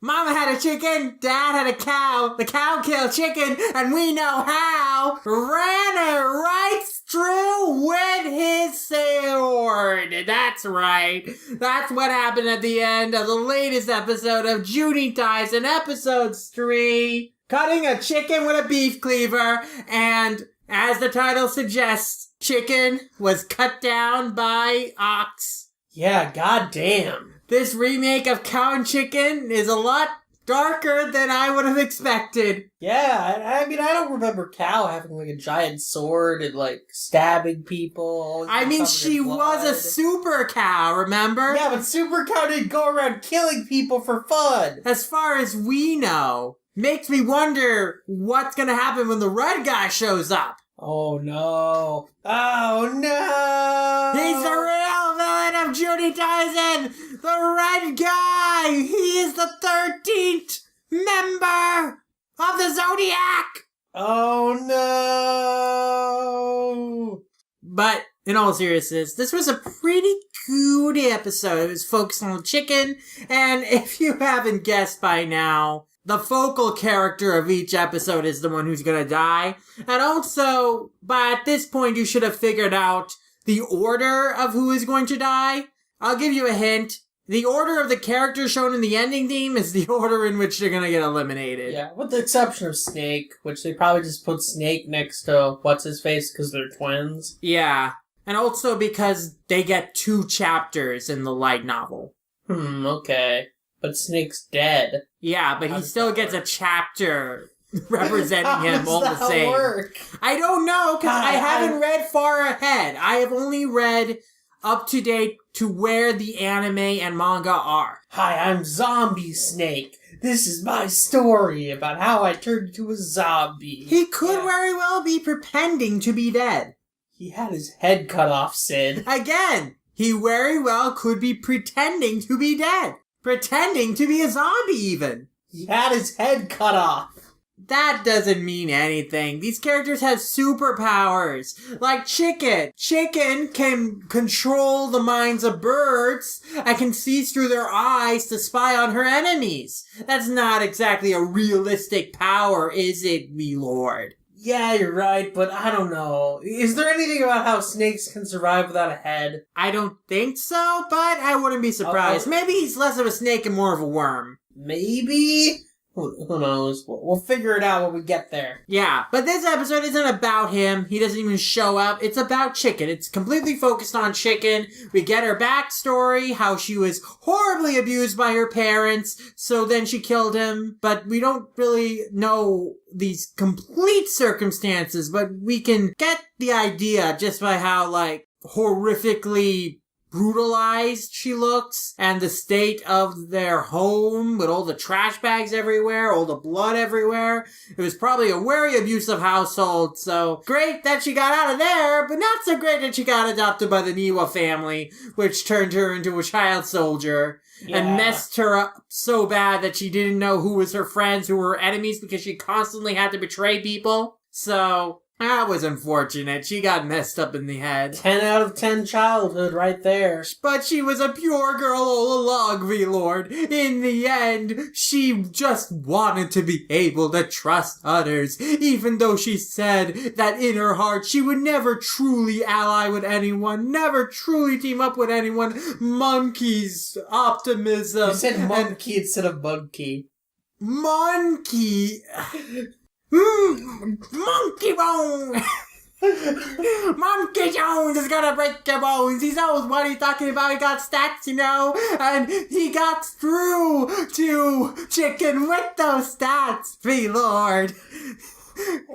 Mama had a chicken, Dad had a cow, the cow killed chicken, and we know how. Ran it right through with his sword. That's right. That's what happened at the end of the latest episode of Juni Taisen, episode 3. Cutting a chicken with a beef cleaver, and as the title suggests, chicken was cut down by ox. Yeah, goddamn. This remake of Cow and Chicken is a lot darker than I would have expected. Yeah, I mean, I don't remember Cow having, like, a giant sword and, like, stabbing people. I mean, she was a super cow, remember? Yeah, but Super Cow didn't go around killing people for fun. As far as we know. Makes me wonder what's gonna happen when the red guy shows up. Oh, no. Oh, no! He's the real villain of Juni Taisen! The red guy! He is the 13th member of the Zodiac! Oh, no! But, in all seriousness, this was a pretty good episode. It was focused on the chicken, and if you haven't guessed by now, the focal character of each episode is the one who's gonna die. And also, by at this point, you should have figured out the order of who is going to die. I'll give you a hint. The order of the characters shown in the ending theme is the order in which they're gonna get eliminated. Yeah, with the exception of Snake, which they probably just put Snake next to What's-His-Face because they're twins. Yeah. And also because they get 2 chapters in the light novel. Okay. But Snake's dead. Yeah, but he still gets a chapter representing him all the same. Work? I don't know, because I haven't read far ahead. I have only read up to date to where the anime and manga are. Hi, I'm Zombie Snake. This is my story about how I turned into a zombie. He could very well be pretending to be dead. He had his head cut off, Sid. Again, he very well could be pretending to be dead. Pretending to be a zombie, even. He had his head cut off. That doesn't mean anything. These characters have superpowers. Like Chicken. Chicken can control the minds of birds and can see through their eyes to spy on her enemies. That's not exactly a realistic power, is it, me lord? Yeah, you're right, but I don't know. Is there anything about how snakes can survive without a head? I don't think so, but I wouldn't be surprised. Maybe he's less of a snake and more of a worm. Maybe? Who knows? We'll figure it out when we get there. Yeah, but this episode isn't about him. He doesn't even show up. It's about Chicken. It's completely focused on Chicken. We get her backstory, how she was horribly abused by her parents, so then she killed him. But we don't really know these complete circumstances, but we can get the idea just by how, like, horrifically brutalized she looks, and the state of their home with all the trash bags everywhere, all the blood everywhere. It was probably a very abusive household, so great that she got out of there, but not so great that she got adopted by the Niwa family, which turned her into a child soldier. Yeah. And messed her up so bad that she didn't know who was her friends, who were her enemies, because she constantly had to betray people. So that was unfortunate. She got messed up in the head. 10 out of 10 childhood right there. But she was a pure girl all along, V-Lord. In the end, she just wanted to be able to trust others, even though she said that in her heart she would never truly ally with anyone, never truly team up with anyone. Monkey's optimism. You said monkey instead of monkey. Monkey. Monkey bone! Monkey Jones is gonna break your bones. He knows what he's talking about. He got stats, you know, and he got through to Chicken with those stats, V-Lord.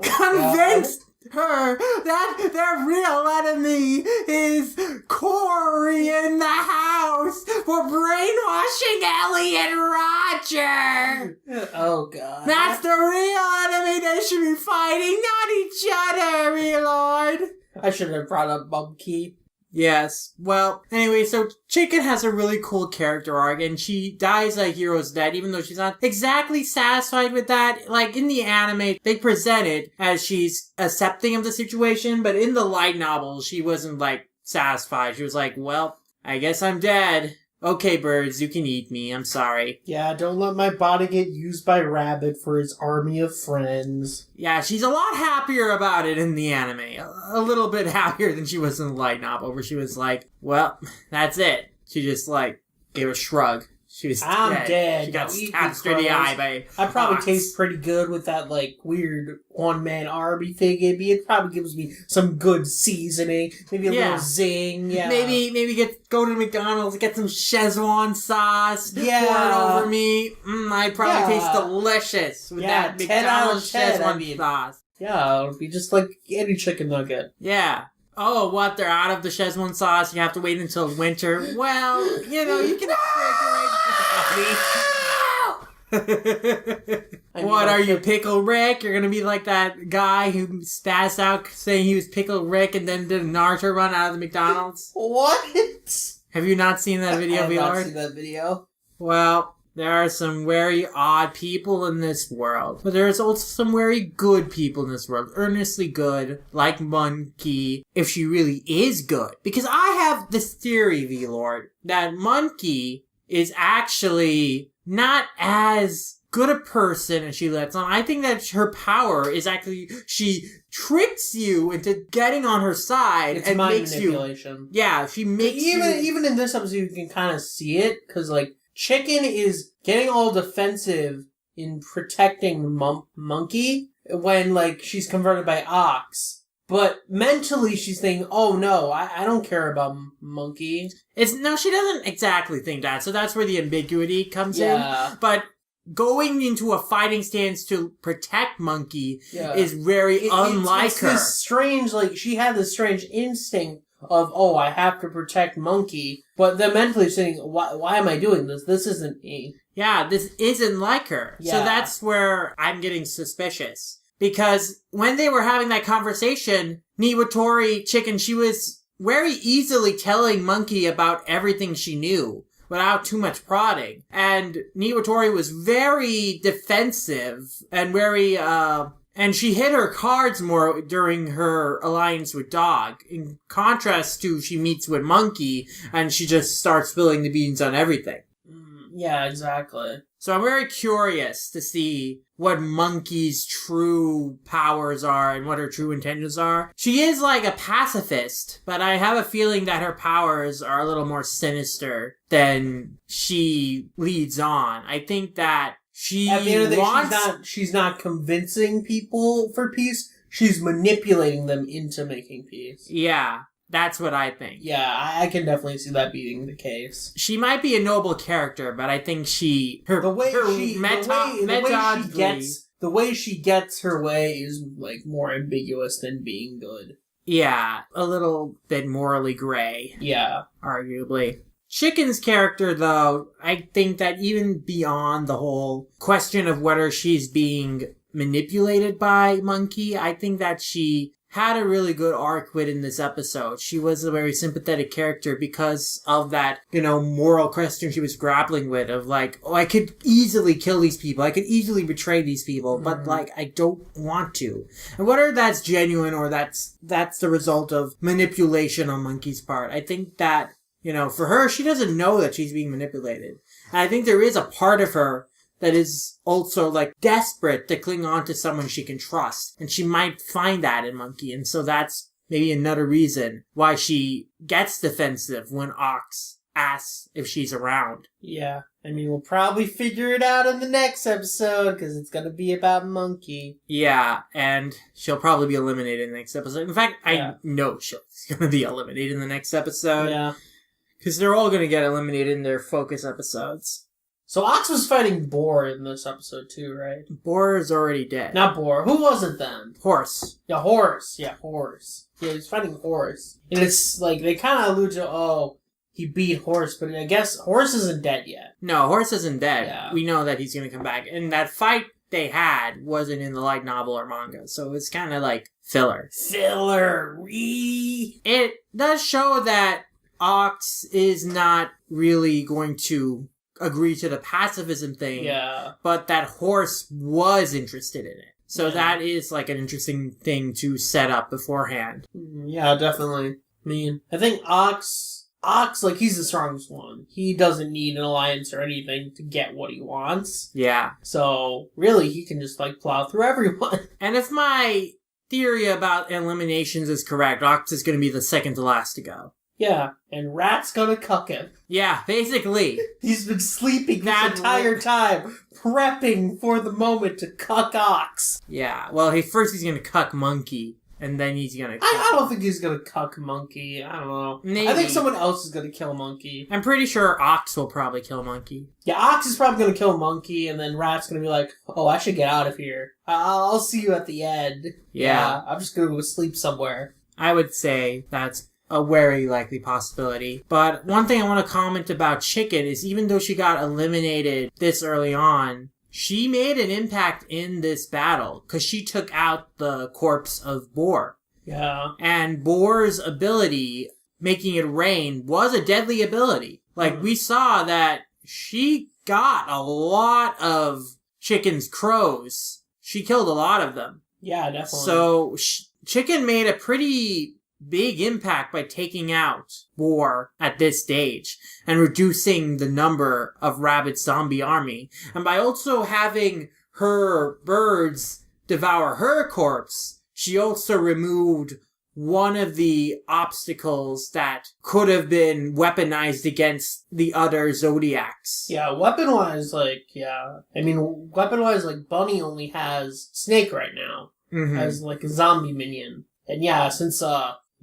Convinced her that their real enemy is Corey in the house for brainwashing Ellie and Roger. Oh, God. That's the real enemy they should be fighting, not each other, me lord. I should have brought up Monkey. Yes. Well, anyway, so Chicken has a really cool character arc, and she dies a hero's death, even though she's not exactly satisfied with that. Like, in the anime, they present it as she's accepting of the situation, but in the light novel, she wasn't, like, satisfied. She was like, well, I guess I'm dead. Okay, birds, you can eat me. I'm sorry. Yeah, don't let my body get used by Rabbit for his army of friends. Yeah, she's a lot happier about it in the anime. A little bit happier than she was in the light novel, where she was like, well, that's it. She just, like, gave a shrug. She was dead. She got Now eat stabbed me, through the crows. eye by I probably Fox. taste pretty good with that, like, weird one-man army thing in me. It probably gives me some good seasoning. Maybe a little zing, yeah. Maybe go to McDonald's, get some Szechuan sauce, pour it over me. I'd probably taste delicious with that 10 out of McDonald's 10, Szechuan sauce. Yeah, it'll be just like any chicken nugget. Yeah. Oh, what? They're out of the Szechuan sauce? You have to wait until winter? Well, you can What, are you Pickle Rick? You're gonna be like that guy who spazzed out saying he was Pickle Rick and then did a Naruto run out of the McDonald's? What? Have you not seen that video, I have V-Lord? not seen that video. Well, there are some very odd people in this world. But there's also some very good people in this world. Earnestly good, like Monkey, if she really is good. Because I have this theory, V-Lord, that Monkey is actually not as good a person as she lets on. I think that her power is actually, she tricks you into getting on her side It's and mind makes manipulation. she makes Even in this episode, you can kind of see it, because, like, Chicken is getting all defensive in protecting Monkey when, like, she's converted by Ox. But mentally, she's thinking, oh no, I don't care about Monkey. No, she doesn't exactly think that, so that's where the ambiguity comes in. But going into a fighting stance to protect Monkey is very unlike it's her. This strange, like, she had this strange instinct of, oh, I have to protect Monkey, but then mentally saying, why am I doing this? This isn't me. Yeah, this isn't like her. Yeah. So that's where I'm getting suspicious. Because when they were having that conversation, Niwatori Chicken, she was very easily telling Monkey about everything she knew without too much prodding. And Niwatori was very defensive and very, and she hid her cards more during her alliance with Dog. In contrast to she meets with Monkey and she just starts spilling the beans on everything. Yeah, exactly. So I'm very curious to see what Monkey's true powers are and what her true intentions are. She is like a pacifist, but I have a feeling that her powers are a little more sinister than she leads on. I think that she at the end of the day, she's not convincing people for peace. She's manipulating them into making peace. Yeah, that's what I think. Yeah, I can definitely see that being the case. She might be a noble character, but I think the way she gets her way is like more ambiguous than being good. Yeah, a little bit morally gray. Yeah, arguably. Chicken's character, though, I think that even beyond the whole question of whether she's being manipulated by Monkey, I think that she had a really good arc within this episode. She was a very sympathetic character because of that, moral question she was grappling with of like, oh, I could easily kill these people. I could easily betray these people, but like, I don't want to. And whether that's genuine or that's the result of manipulation on Monkey's part, I think that, for her, she doesn't know that she's being manipulated. And I think there is a part of her that is also, like, desperate to cling on to someone she can trust. And she might find that in Monkey. And so that's maybe another reason why she gets defensive when Ox asks if she's around. Yeah. I mean, we'll probably figure it out in the next episode, because it's going to be about Monkey. Yeah, and she'll probably be eliminated in the next episode. In fact, I know she's going to be eliminated in the next episode. Yeah. Because they're all going to get eliminated in their focus episodes. So Ox was fighting Boar in this episode too, right? Boar is already dead. Not Boar. Who was it then? Horse. Yeah, Horse. Yeah, Horse. Yeah, he's fighting Horse. And it's like, they kind of allude to, he beat Horse, but I guess Horse isn't dead yet. No, Horse isn't dead. Yeah. We know that he's going to come back. And that fight they had wasn't in the light novel or manga, so it's kind of like filler. Filler-y. It does show that Ox is not really going to agree to the pacifism thing, but that Horse was interested in it. So that is like an interesting thing to set up beforehand. Yeah, definitely. I mean, I think Ox Ox, like, he's the strongest one. He doesn't need an alliance or anything to get what he wants. Yeah. So, really, he can just, like, plow through everyone. And if my theory about eliminations is correct, Ox is going to be the second to last to go. Yeah, and Rat's gonna cuck him. Yeah, basically. He's been sleeping this entire time, prepping for the moment to cuck Ox. Yeah, well, first he's going to cuck Monkey, and then he's going to I don't think he's gonna cuck Monkey. I don't know. Maybe. I think someone else is gonna kill Monkey. I'm pretty sure Ox will probably kill Monkey. Yeah, Ox is probably gonna kill Monkey, and then Rat's gonna be like, oh, I should get out of here. I'll see you at the end. Yeah. I'm just gonna go sleep somewhere. I would say that's a very likely possibility. But one thing I want to comment about Chicken is even though she got eliminated this early on, she made an impact in this battle because she took out the corpse of Boar. Yeah. And Boar's ability, making it rain, was a deadly ability. Like, we saw that she got a lot of Chicken's crows. She killed a lot of them. Yeah, definitely. So, Chicken made a pretty big impact by taking out Boar at this stage and reducing the number of Rabbit's zombie army. And by also having her birds devour her corpse, she also removed one of the obstacles that could have been weaponized against the other Zodiacs. Yeah, weapon-wise, Bunny only has Snake right now. Mm-hmm. As, like, a zombie minion. And yeah, since,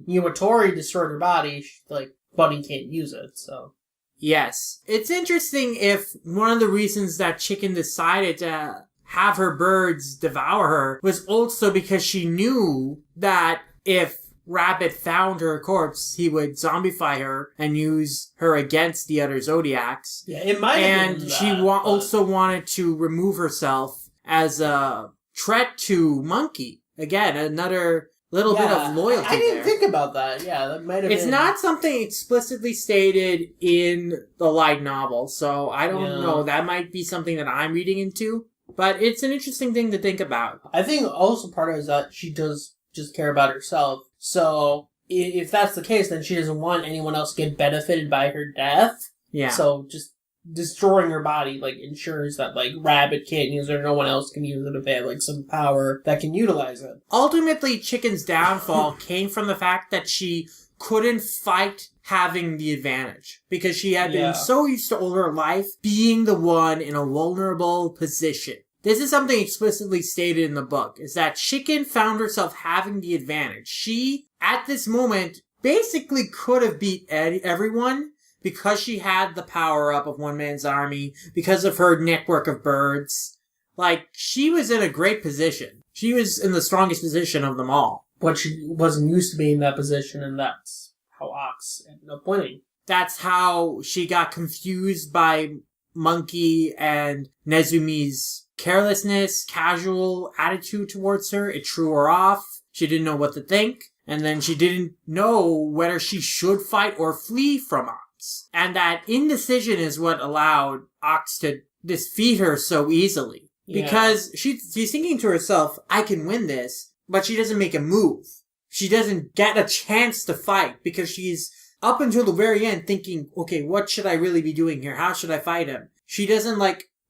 Yumatori destroyed her body, Bunny can't use it, so. Yes. It's interesting if one of the reasons that Chicken decided to have her birds devour her was also because she knew that if Rabbit found her corpse, he would zombify her and use her against the other Zodiacs. Yeah, it might have been And that, she also wanted to remove herself as a threat to Monkey. Again, another little bit of loyalty I didn't there. think about that. Yeah, that might have been... It's not something explicitly stated in the light novel, so I don't know. That might be something that I'm reading into, but it's an interesting thing to think about. I think also part of it is that she does just care about herself. So, if that's the case, then she doesn't want anyone else to get benefited by her death. Yeah. So, just destroying her body, ensures that, Rabbit can't use it or no one else can use it if they have, some power that can utilize it. Ultimately, Chicken's downfall came from the fact that she couldn't fight having the advantage. Because she had been so used to all her life being the one in a vulnerable position. This is something explicitly stated in the book, is that Chicken found herself having the advantage. She, at this moment, basically could have beat everyone, because she had the power-up of one man's army, because of her network of birds. She was in a great position. She was in the strongest position of them all. But she wasn't used to being in that position, and that's how Ox ended up winning. That's how she got confused by Monkey and Nezumi's carelessness, casual attitude towards her. It threw her off. She didn't know what to think. And then she didn't know whether she should fight or flee from Ox. And that indecision is what allowed Ox to defeat her so easily. Yeah. Because she's thinking to herself, I can win this, but she doesn't make a move. She doesn't get a chance to fight because she's up until the very end thinking, okay, what should I really be doing here? How should I fight him? She doesn't,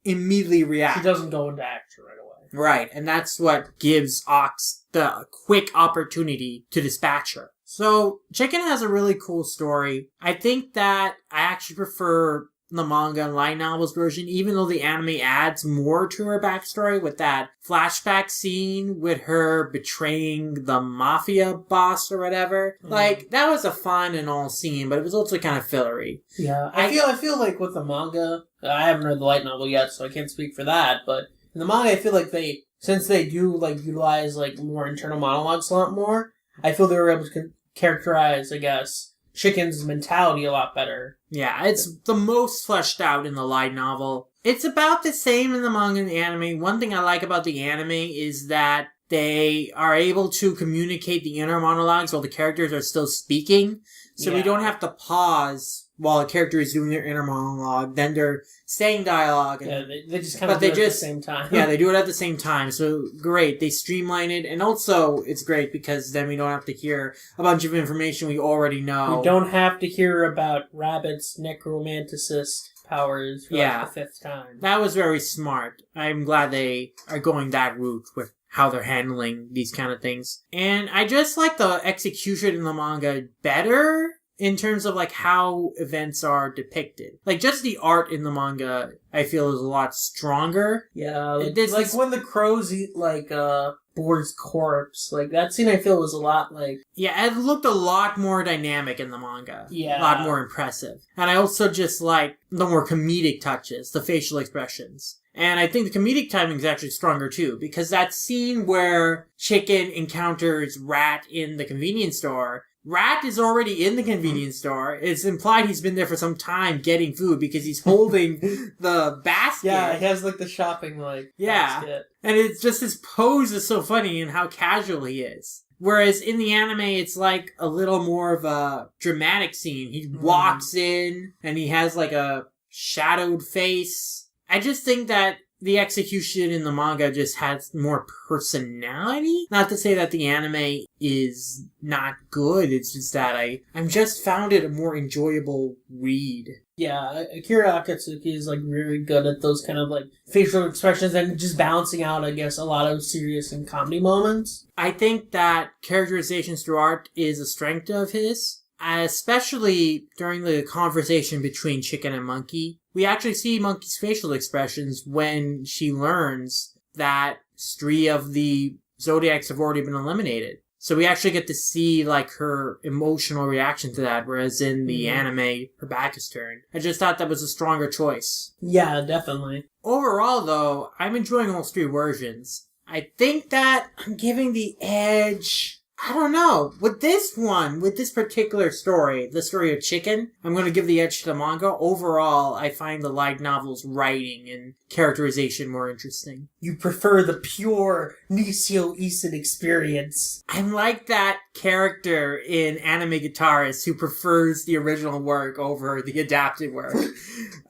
immediately react. She doesn't go into action right away. Right, and that's what gives Ox the quick opportunity to dispatch her. So, Chicken has a really cool story. I think that I actually prefer the manga and light novels version, even though the anime adds more to her backstory with that flashback scene with her betraying the mafia boss or whatever. That was a fun and all scene, but it was also kind of fillery. Yeah, I feel like with the manga, I haven't read the light novel yet, so I can't speak for that, but in the manga, I feel like since they do, utilize, more internal monologues a lot more, I feel they were able to characterize, I guess, Chicken's mentality a lot better. Yeah, it's the most fleshed out in the light novel. It's about the same in the manga and the anime. One thing I like about the anime is that they are able to communicate the inner monologues while the characters are still speaking. So we don't have to pause while a character is doing their inner monologue, then they're saying dialogue. And, yeah, they just kind of do it at the same time. Yeah, they do it at the same time. So great. They streamline it. And also, it's great because then we don't have to hear a bunch of information we already know. We don't have to hear about Rabbit's necromanticist powers for like the 5th time. That was very smart. I'm glad they are going that route with how they're handling these kind of things. And I just like the execution in the manga better in terms of like how events are depicted. Like just the art in the manga I feel is a lot stronger. Yeah, like when the crows eat like Boar's corpse, like that scene I feel was a lot like... Yeah, it looked a lot more dynamic in the manga. Yeah. A lot more impressive. And I also just like the more comedic touches, the facial expressions. And I think the comedic timing is actually stronger too, because that scene where Chicken encounters Rat in the convenience store, Rat is already in the convenience store. It's implied he's been there for some time getting food because he's holding the basket. Yeah, he has like the shopping basket. And it's just his pose is so funny and how casual he is. Whereas in the anime, it's like a little more of a dramatic scene. He walks in and he has like a shadowed face. I just think that the execution in the manga just has more personality. Not to say that the anime is not good, it's just that I'm just found it a more enjoyable read. Yeah, Akira Akatsuki is like really good at those kind of like facial expressions and just balancing out, I guess, a lot of serious and comedy moments. I think that characterizations through art is a strength of his. Especially during the conversation between Chicken and Monkey. We actually see Monkey's facial expressions when she learns that 3 of the Zodiacs have already been eliminated. So we actually get to see like her emotional reaction to that, whereas in the anime, her back is turned. I just thought that was a stronger choice. Yeah, definitely. Overall, though, I'm enjoying all 3 versions. I think that I'm giving the edge... I don't know. With this particular story, the story of Chicken, I'm going to give the edge to the manga. Overall, I find the light novel's writing and characterization more interesting. You prefer the pure Nisio Isin experience. I'm like that character in Anime Guitarist who prefers the original work over the adapted work.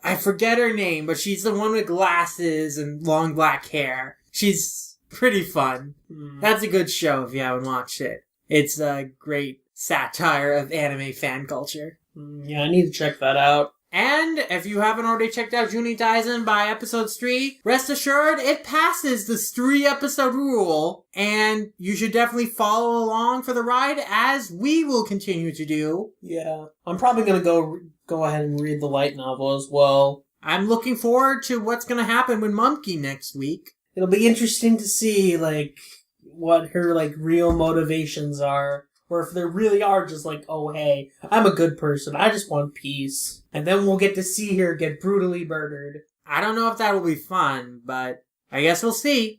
I forget her name, but she's the one with glasses and long black hair. She's pretty fun. That's a good show if you haven't watched it. It's a great satire of anime fan culture. Yeah, I need to check that out. And if you haven't already checked out Juni Taisen by episodes 3, rest assured it passes this 3-episode rule, and you should definitely follow along for the ride as we will continue to do. Yeah, I'm probably going to go ahead and read the light novel as well. I'm looking forward to what's going to happen with Monkey next week. It'll be interesting to see, like, what her, like, real motivations are. Or if they really are just like, oh, hey, I'm a good person. I just want peace. And then we'll get to see her get brutally murdered. I don't know if that will be fun, but I guess we'll see.